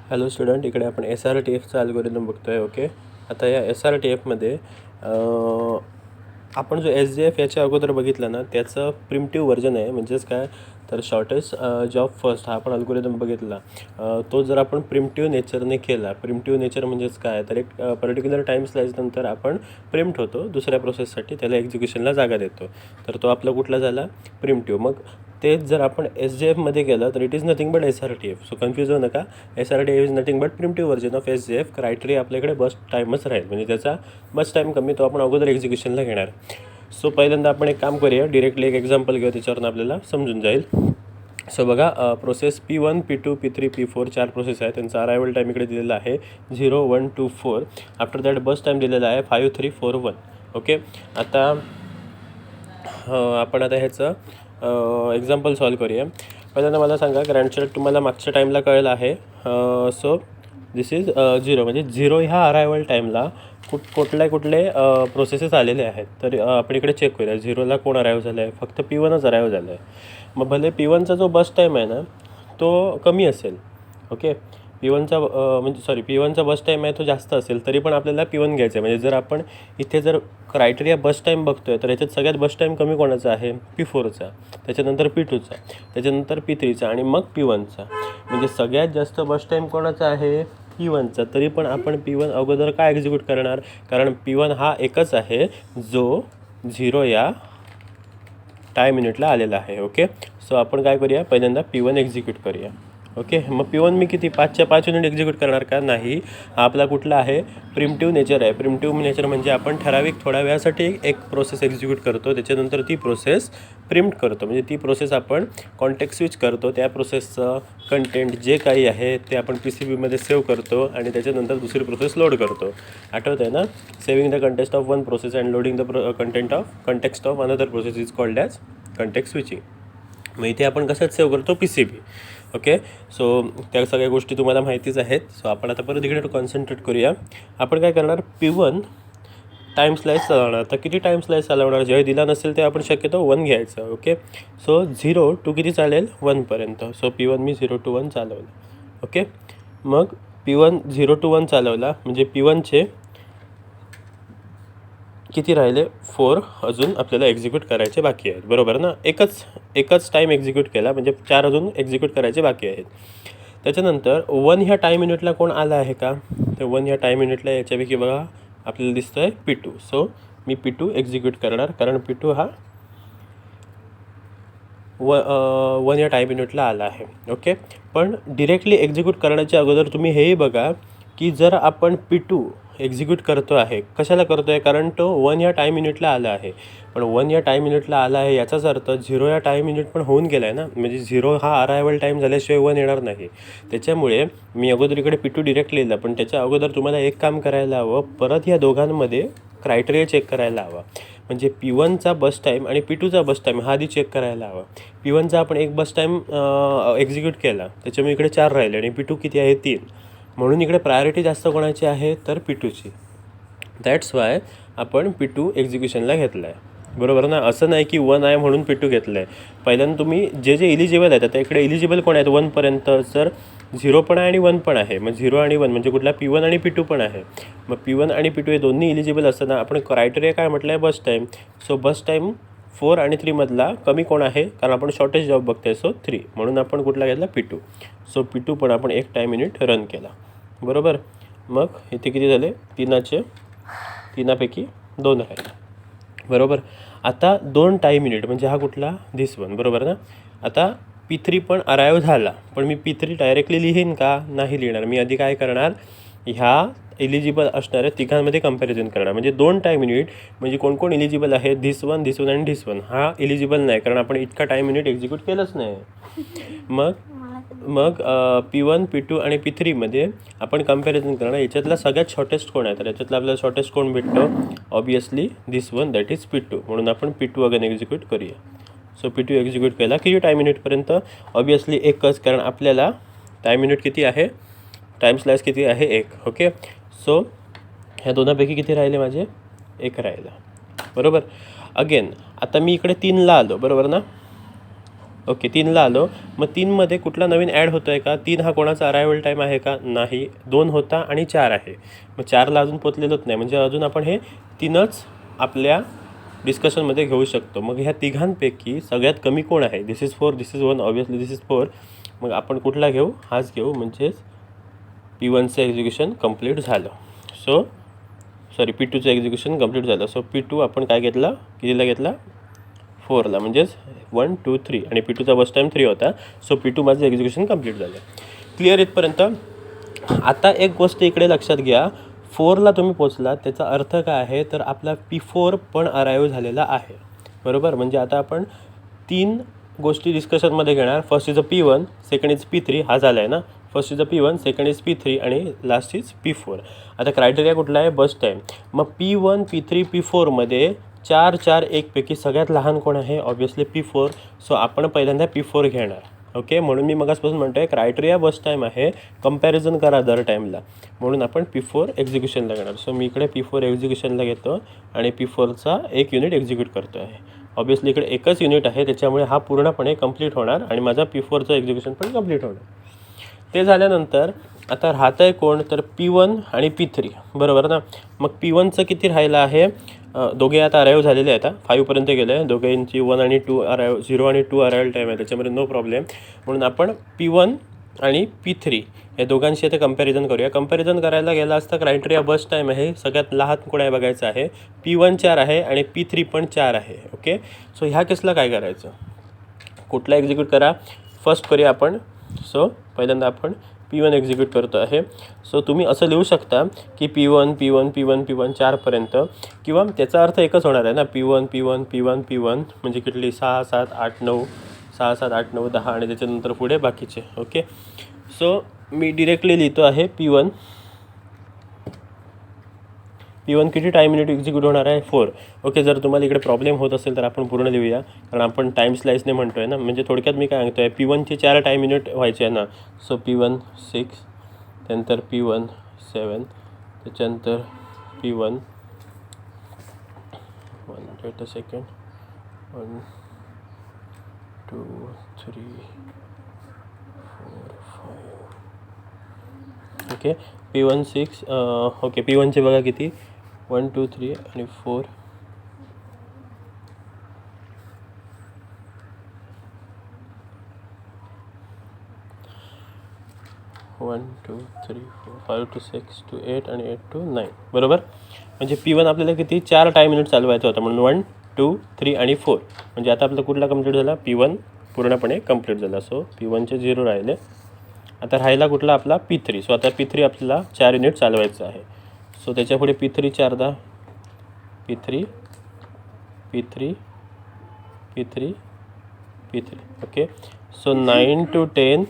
Hello student, इकडे आपण SRTFचा algorithm बघतोय. ओके, आता या SRTFमध्ये आपण जो SJF याच्या अगोदर बघितला ना, त्याचं प्रिमिटिव्ह व्हर्जन आहे. म्हणजेच काय तर शॉर्टेस्ट जॉब फर्स्ट हा आपण अल्गोरिदम बघितला. तो जर आपण प्रिमिटिव्ह नेचरने केला, प्रिमिटिव्ह नेचर म्हणजेच काय तर एक पर्टिक्युलर टाईम स्लाइस नंतर आपण प्रिम्प्ट होतो दुसऱ्या प्रोसेससाठी, त्याला एक्झिक्युशनला जागा देतो. तर तो आपला कुठला झाला, प्रिमिटिव्ह. मग तेच जर आपण SJFमध्ये केलं तर it is nothing but SRTF. So confuse होऊ नका. SRTF is nothing but primitive version of SJF. Criteria आपल्याकडे बस्ट टाईमच राहील, म्हणजे त्याचा बस्ट टाईम कमी, तो आपण अगोदर एक्झिक्युशनला घेणार. सो पहिल्यांदा आपण एक काम करूया, डिरेक्टली एक एक्झाम्पल घेऊ, त्याच्यावरून आपल्याला समजून जाईल. सो बघा, process P1, P2, P3, P4 4 process आहे. त्यांचा अरायवल टाईम इकडे दिलेला आहे 0, 1, 2, 4. आफ्टर दॅट बस टाईम दिलेला आहे 5, 3, 4, 1. ओके, आता आपण आता ह्याचं एक्झाम्पल सॉल्व करूया. पहिल्यांदा मला सांगा, ग्रँडचाइल्ड तुम्हाला मागच्या टाईमला कळलं आहे. सो दिस इज 0, म्हणजे 0 ह्या अरायवल टाईमला कुठले प्रोसेसेस आलेले आहेत. तर आपण इकडे चेक करूया 0ला कोण अराईव्ह झालं आहे. फक्त P1च अराईव्ह झालं आहे. मग भले P1चा जो बस टाईम आहे ना तो कमी असेल. ओके, P1चा P1चा बस टाईम आहे तो जास्त असेल, तरी पण आपल्याला P1 घ्यायचं आहे. म्हणजे जर आपण इथे जर क्रायटेरिया बस टाईम बघतोय तर याच्यात सगळ्यात बस टाईम कमी कोणाचा आहे, P4चा, त्याच्यानंतर P2चा, त्याच्यानंतर P3चा आणि मग P1चा. म्हणजे सगळ्यात जास्त बस टाईम कोणाचा आहे, P1चा. तरी पण आपण P1 अगोदर काय एक्झिक्यूट करणार, कारण P1 हा एकच आहे जो 0 या टाईम युनिटला आलेला आहे. ओके, सो आपण काय करूया, पहिल्यांदा P1 एक्झिक्यूट करूया. ओके, मग P1 मी किती 5च्या 5 युनिट एक्झिक्यूट करणार का, नाही. हा आपला कुठला आहे, प्रिमिटिव्ह नेचर आहे. प्रिमिटिव्ह नेचर म्हणजे आपण ठराविक थोड्या वेळासाठी एक प्रोसेस एक्झिक्यूट करतो, त्याच्यानंतर ती प्रोसेस प्रिम्प्ट करतो. म्हणजे ती प्रोसेस आपण कॉन्टेक्स्ट स्विच करतो, त्या प्रोसेसचं कंटेंट जे काही आहे ते आपण PCBमध्ये सेव्ह करतो आणि त्याच्यानंतर दुसरी प्रोसेस लोड करतो. आठवत आहे ना, saving the context of one process and loading the context of another process is called as context switching. मग इथे आपण कशात सेव्ह करतो, PCB. ओके, सो त्या सगळ्या गोष्टी तुम्हाला माहितीच आहेत. सो आपण आता परत इकडे कॉन्सन्ट्रेट करूया. आपण काय करणार, P1 टाईम स्लाइस चालवणार. तर किती टाईम स्लाइस चालवणार, जेव्हा दिला नसेल ते आपण शक्यतो 1 घ्यायचं. ओके, सो 0 to किती चालेल, 1पर्यंत. सो P1 मी 0 to 1 चालवलं. ओके, मग P1 0 to 1 चालवला म्हणजे P1चे किती राहिले, 4 अजून आपल्याला एक्झिक्यूट करायचे बाकी आहेत. बरोबर ना, एकच टाईम एक्झिक्यूट केला म्हणजे 4 अजून एक्झिक्यूट करायचे बाकी आहेत. त्याच्यानंतर 1 ह्या टाईम युनिटला कोण आला आहे का, तर 1 ह्या टाईम युनिटला याच्यापैकी बघा आपल्याला दिसतं आहे P2. सो मी P2 एक्झिक्यूट करणार, कारण P2 हा 1 या टाईम युनिटला आला आहे. ओके, पण डिरेक्टली एक्झिक्यूट करण्याच्या अगोदर तुम्ही हेही बघा की जर आपण P2 एक्झिक्यूट करतो आहे, कशाला करतो आहे, कारण तो 1 या टाईम युनिटला आला आहे. पण 1 या टाईम युनिटला आला आहे याचाच अर्थ 0 या टाईम युनिट पण होऊन गेला आहे ना, म्हणजे 0 हा अरायवल टाईम झाल्याशिवाय 1 येणार नाही. त्याच्यामुळे मी अगोदर इकडे P2 डिरेक्ट लिहिलं, पण त्याच्या अगोदर तुम्हाला एक काम करायला हवं, परत या दोघांमध्ये क्रायटेरिया चेक करायला हवा. म्हणजे P1चा बस टाईम आणि P2चा बस टाईम हा आधी चेक करायला हवा. P1चा आपण एक बस टाईम एक्झिक्यूट केला, त्याच्यामुळे इकडे 4 राहिले आणि P2 किती आहे, 3. म्हणून इकडे प्रायोरिटी जास्त कोणाची आहे, तर P2ची. दॅट्स वाय आपण P2 एक्झिक्युशनला घेतलं आहे. बरोबर ना, असं नाही की 1 आहे म्हणून P2 घेतलं आहे. पहिल्यांदा तुम्ही जे इलिजिबल आहेत, आता इकडे इलिजिबल कोण आहेत 1पर्यंत, तर 0 पण आहे आणि 1 पण आहे. मग 0 आणि 1 म्हणजे कुठला, P1 आणि P2 पण आहे. मग P1 आणि P2 हे दोन्ही इलिजिबल असताना आपण क्रायटेरिया काय म्हटलं आहे, बस टाईम. सो बस टाईम 4 आणि 3 मधला कमी कोण आहे, कारण आपण शॉर्टेज जॉब बघतोय. सो 3, म्हणून आपण कुठला घेतला, P2. सो P2 पण आपण एक टाईम युनिट रन केला. बरोबर, मग इथे किती झाले, 3पैकी 2 राहिले. बरोबर, आता 2 टाईम युनिट म्हणजे हा कुठला, धिस वन. बरोबर ना, आता P3 पण अराईव्ह झाला, पण मी P3 डायरेक्टली लिहीन का, नाही लिहिणार. मी आधी काय करणार, ह्या इलिजिबल असणाऱ्या तिघांमध्ये कंपॅरिझन करणार. म्हणजे 2 टाईम युनिट म्हणजे कोण कोण इलिजिबल आहे, धिस वन आणि धिस वन. हा इलिजिबल नाही, कारण आपण इतका टाईम युनिट एक्झिक्यूट केलंच नाही. मग P1, P2 आणि P3मध्ये आपण कंपॅरिझन करणार. याच्यातला सगळ्यात शॉर्टेस्ट कोण आहे, तर याच्यातला आपल्याला शॉर्टेस्ट कोण भेटतो, obviously this one, that is P2. म्हणून आपण P2 अगेन एक्झिक्यूट करूया. सो P2 एक्झिक्यूट केला किती टाईम युनिटपर्यंत, ऑब्वियसली एकच, कारण आपल्याला टाईम युनिट किती आहे, टाईम स्लाइस किती आहे, 1. ओके, सो ह्या दोनापैकी किती राहिले माझे, 1 राहिला. बरोबर, अगेन आता मी इकडे 3ला आलो. बरोबर ना, ओके 3ला आलो. मग 3मध्ये कुठला नवीन ॲड होतो आहे का? 3 हा कोणाचा अरायवल टाईम आहे का? नाही. 2 होता आणि 4 आहे. मग 4ला अजून पोचलेलोच नाही, म्हणजे अजून आपण हे 3च आपल्या डिस्कशनमध्ये घेऊ शकतो. मग ह्या तिघांपैकी सगळ्यात कमी कोण आहे? This is 4, this is 1, obviously this is 4. मग आपण कुठला घेऊ? हाच घेऊ, म्हणजेच P1चं एक्झिक्युशन कंप्लीट झालं. P2चं एक्झिक्युशन कंप्लीट झालं. सो P2 आपण काय घेतला? कितीला घेतला? 4ला, म्हणजेच 1 2 3 आणि P2चा बस टाईम 3 होता. सो P2 माझं एक्झिक्युशन कंप्लीट झालं. क्लिअर इथपर्यंत? आता एक गोष्ट इकडे लक्षात घ्या, 4ला तुम्ही पोचला त्याचा अर्थ काय आहे, तर आपला P4 पण अराईव्ह झालेला आहे, बरोबर. म्हणजे आता आपण 3 गोष्टी डिस्कशनमध्ये घेणार. First is a P1, second is P3, हा झाला आहे ना. First is a P1, second is P3 आणि लास्ट इज P4. आता क्रायटेरिया कुठला आहे? बस टाईम. मग P1 P3 P4मध्ये 4 4 1पैकी सगळ्यात लहान कोण आहे? Obviously P4. सो आपण पहिल्यांदा P4 घेणार. ओके, म्हणून मी मगासपासून म्हणतो आहे क्रायटेरिया बस टाईम आहे, कंपॅरिझन करा दर टाईमला, म्हणून आपण P4 एक्झिक्युशनला घेणार. सो मी इकडे P4 एक्झिक्युशनला घेतो आणि P4चा 1 युनिट एक्झिक्यूट करतो आहे. ऑब्वियसली इकडे एकच युनिट आहे, त्याच्यामुळे हा पूर्णपणे कंप्लीट होणार आणि माझा P4चं एक्झिक्युशन पण कंप्लीट होणार. ते झाल्यानंतर आता राहतं आहे कोण? तर P1 आणि P3, बरोबर ना. मग P1चं किती राहिलं आहे? दोघे आता अराईव्ह झालेले आहेत. 5पर्यंत गेले आहे. दोघांची 1 आणि 2 अराईव्ह, 0 आणि 2 अराईव्ह टाईम आहे, त्याच्यामध्ये नो प्रॉब्लेम. म्हणून आपण P1 आणि P3 या दोघांशी आता कंपॅरिझन करूया. कंपॅरिझन करायला गेला असता क्रायटेरिया बस टाईम आहे, सगळ्यात लहान कोण आहे बघायचं आहे. P1 4 आहे आणि P3 पण 4 आहे. ओके, सो ह्या केसला काय करायचं? कुठला एक्झिक्यूट करा? फर्स्ट करूया आपण. सो पहिल्यांदा आपण P1 एक्झिक्यूट करतो आहे. सो तुम्ही असं लिहू शकता की P1 P1 P1 P1 4पर्यंत, किंवा त्याचा अर्थ एकच होणार आहे ना, P1 P1 P1 P1 म्हणजे किती? 6 7 8 9, 6 7 8 9 10 आणि त्याच्यानंतर पुढे बाकीचे. ओके, सो मी डिरेक्टली लिहितो आहे P1 किती टाईम युनिट एक्झिक्यूट होणार आहे? 4. ओके, जर तुम्हाला इकडे प्रॉब्लेम होत असेल तर आपण पूर्ण लिहूया, कारण आपण टाईम स्लाइसने म्हणतो आहे ना. म्हणजे थोडक्यात मी काय सांगतो आहे, P1चे 4 टाईम युनिट व्हायचे आहे ना. सो P1 6, त्यानंतर P1 7, त्याच्यानंतर P1 1 second 1 2 3 4 5. Okay, P1 6. Okay, P1चे बघा किती? 1 2 3 आणि 4. 1 2 3 4 5 to 6 to 8 आणि 8 to 9, बरोबर. म्हणजे P1 आपल्याला किती? 4 टाईम युनिट चालवायचं होतं, म्हणून 1 2 3 आणि 4. म्हणजे आता आपला कुठला कंप्लीट झाला? P1 पूर्णपणे कंप्लीट झाला. सो P1चे 0 राहिले. आता राहिला कुठला? आपला P3. सो आता P3 आपल्याला 4 युनिट चालवायचं आहे. सो त्याच्यापुढे P3 4दा P3 P3 P3 P3. Okay, so 9 to 10,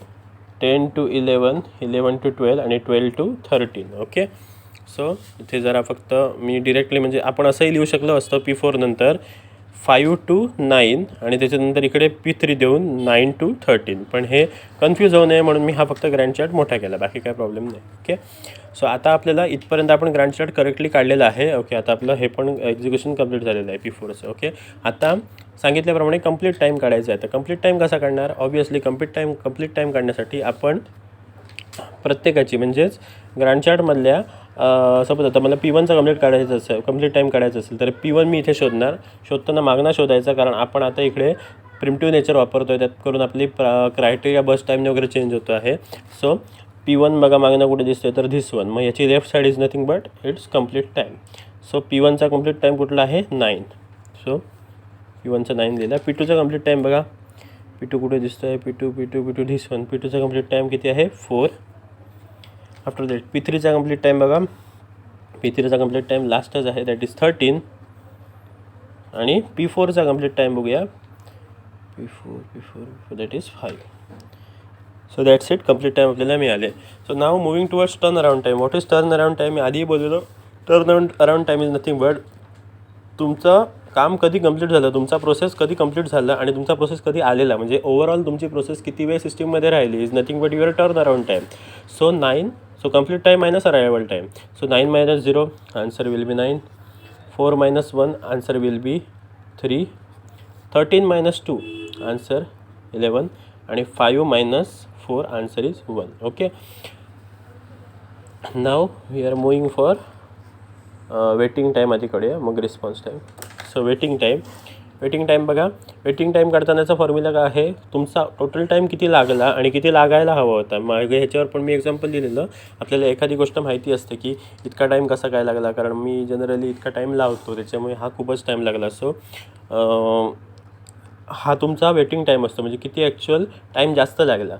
10 to 11, 11 to 12 आणि 12 to 13. ओके, सो इथे जरा फक्त मी डिरेक्टली, म्हणजे आपण असंही लिहू शकलो असतं P4 नंतर 5 to 9 आणि त्याच्यानंतर इकडे P3 देऊन 9 to 13, पण हे कन्फ्यूज होऊ नये म्हणून मी हा फक्त ग्रँड चार्ट मोठा केला, बाकी काय प्रॉब्लेम नाही. ओके, सो आता आपल्याला इथपर्यंत आपण ग्रँड चार्ट करेक्टली काढलेलं आहे. ओके, आता आपलं हे पण एक्झिक्युशन कंप्लीट झालेलं आहे P4चं. ओके, आता सांगितल्याप्रमाणे कंप्लीट टाईम काढायचा आहे. तर कंप्लीट टाईम कसा काढणार? ऑब्वियसली कंप्लीट टाईम काढण्यासाठी आपण प्रत्येकाची, म्हणजेच ग्रँड चार्टमधल्या सपोज आता मला P1चा कंप्लीट टाईम काढायचा असेल तर P1 मी इथे शोधताना मागणा शोधायचा, कारण आपण आता इकडे प्रिमिटिव्ह नेचर वापरतो आहे, त्यात करून आपली क्रायटेरिया बस टाईमने वगैरे चेंज होतो आहे. सो P1 बघा मागणं कुठे दिसतोय तर धिस वन. मग याची left side is nothing but it's complete time. So P1चा कंप्लीट टाईम कुठला आहे? 9. सो P1चा 9 दिला. P2चा कंप्लीट टाईम बघा, P2 कुठे दिसतो आहे? P2 this one. P2चा कंप्लीट टाईम किती आहे? 4. आफ्टर दॅट P3चा कंप्लीट टाईम बघा, P3चा कंप्लीट टाईम लास्टच आहे, दॅट इज 13. आणि P4चा कंप्लीट टाईम बघूया, P4 that is 5. So that's it, complete time आपल्याला मिळाले. So now moving towards turn around time. What is turn around time? मी आधीही बोललेलो, turn around time is nothing but तुमचं काम कधी कंप्लीट झालं, तुमचा प्रोसेस कधी कंप्लीट झाला आणि तुमचा प्रोसेस कधी आलेला, म्हणजे ओव्हरऑल तुमची प्रोसेस किती वेळ सिस्टीममध्ये राहिली is nothing but your turn around time. So 9. So complete time minus arrival time. So 9 minus 0, answer will be 9. 4 minus 1, answer will be 3. 13 minus 2, answer 11 आणि 5 minus 4 answer is 1. Okay, now we are moving for waiting time आधी काढूया, मग response time. So waiting time बघा, waiting time काढतानाचा formula काय आहे, तुमचा total time किती लागला आणि किती लागायला हवा होता. मग ह्याच्यावर पण मी एक्झाम्पल दिलेलं. आपल्याला एखादी गोष्ट माहिती असते की इतका टाईम कसा काय लागला, कारण मी जनरली इतका टाईम लावतो, त्याच्यामुळे हा खूपच टाईम लागला. सो हा तुमचा वेटिंग टाईम असतो, म्हणजे किती ॲक्च्युअल टाईम जास्त लागला.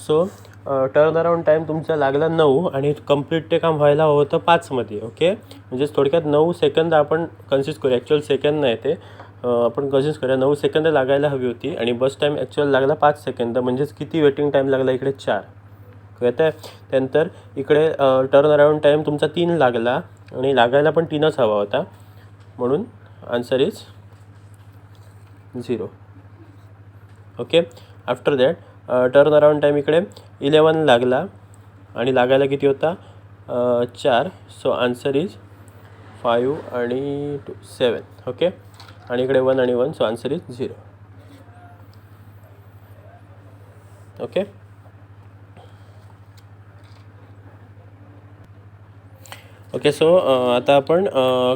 सो टर्न अराउंड टाईम तुमचा लागला 9 आणि कंप्लीट ते काम व्हायला हवं होतं 5मध्ये. ओके, म्हणजे थोडक्यात 9 सेकंद आपण कन्सिडर करूया, ॲक्च्युअल सेकंद नाही ते, आपण कन्सिडर करूया 9 सेकंद लागायला हवी होती आणि बस टाईम ॲक्च्युअल लागला 5 सेकंद, म्हणजेच किती वेटिंग टाईम लागला इकडे 4. कळतं आहे. त्यानंतर इकडे टर्न अराउंड टाईम तुमचा 3 लागला आणि लागायला पण 3च हवा होता, म्हणून answer is 0. Okay, after that turn around time इकडे 11 लागला आणि लागायला किती होता 4. सो आन्सर इज 5 आणि 2 7. ओके, आणि इकडे 1 आणि 1, so answer is 0. Okay, okay. So आता आपण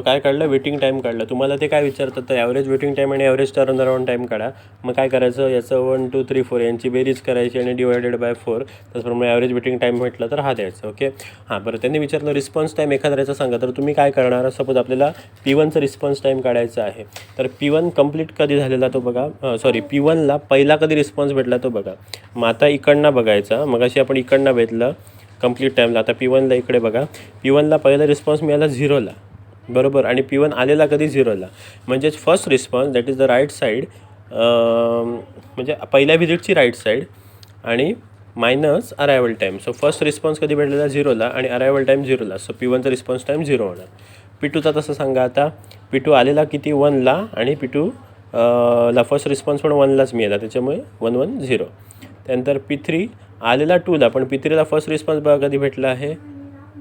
काय काढलं, वेटिंग टाईम काढलं. तुम्हाला ते काय विचारतात, तर ॲव्हरेज वेटिंग टाईम आणि ॲव्हरेज टर्न अराउंड टाईम काढा. मग काय करायचं, याचं 1 2 3 4 यांची बेरीज करायची आणि डिवायडेड बाय 4, त्याचप्रमाणे ॲव्हरेज वेटिंग टाईम म्हटलं तर हा द्यायचं. ओके, हां, बरं, त्यांनी विचारलं रिस्पॉन्स टाईम एखाद्याचा सांगा, तर तुम्ही काय करणार. सपोज आपल्याला P1चं रिस्पॉन्स टाईम काढायचं आहे, तर P1 कंप्लीट कधी झालेला तो बघा, सॉरी P1ला पहिला कधी रिस्पॉन्स भेटला तो बघा. मग आता इकडनं बघायचा, मग अशी आपण इकडनं भेटलं कंप्लीट टाईमला. आता P1ला इकडे बघा, P1ला पहिला रिस्पॉन्स मिळाला 0ला, बरोबर, आणि P1 आलेला कधी 0ला, म्हणजेच first response that is the right side, म्हणजे पहिल्या व्हिजिटची राईट साईड आणि minus arrival time. So first response कधी भेटलेला 0ला आणि अरायवल टाईम 0ला, सो P1चा रिस्पॉन्स टाईम 0 होणार. P2चा तसं सांगा. आता P2 आलेला किती 1ला आणि P2 ला फर्स्ट रिस्पॉन्स पण 1लाच मिळाला, त्याच्यामुळे 1 1 0. त्यानंतर P3 आलेला 2ला, पण P3ला फर्स्ट रिस्पॉन्स बघा कधी भेटला आहे,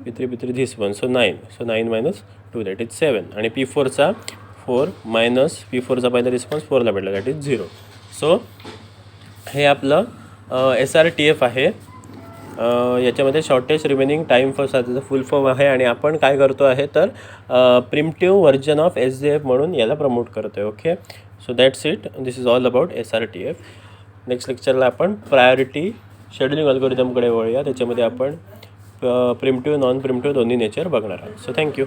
P3 this 1, so 9. So 9 minus 2 that is 7. आणि P4चा 4 मायनस P4चा पहिला रिस्पॉन्स 4ला भेटला, दॅट इज 0. सो हे आपलं SRTF आहे. याच्यामध्ये शॉर्टेस्ट रिमेनिंग टाईम फॉर त्याचं फुल फॉर्म आहे, आणि आपण काय करतो आहे तर प्रिमिटिव्ह व्हर्जन ऑफ SJF म्हणून याला प्रमोट करतो आहे. Okay, so that's it. This is all about SRTF. Next लेक्चरला आपण प्रायोरिटी शेड्युलिंग अल्गोरिदमकडे वळूया. त्याच्यामध्ये आपण प्रिमिटिव्ह नॉन प्रिमिटिव्ह दोन्ही नेचर बघणार आहोत. So thank you.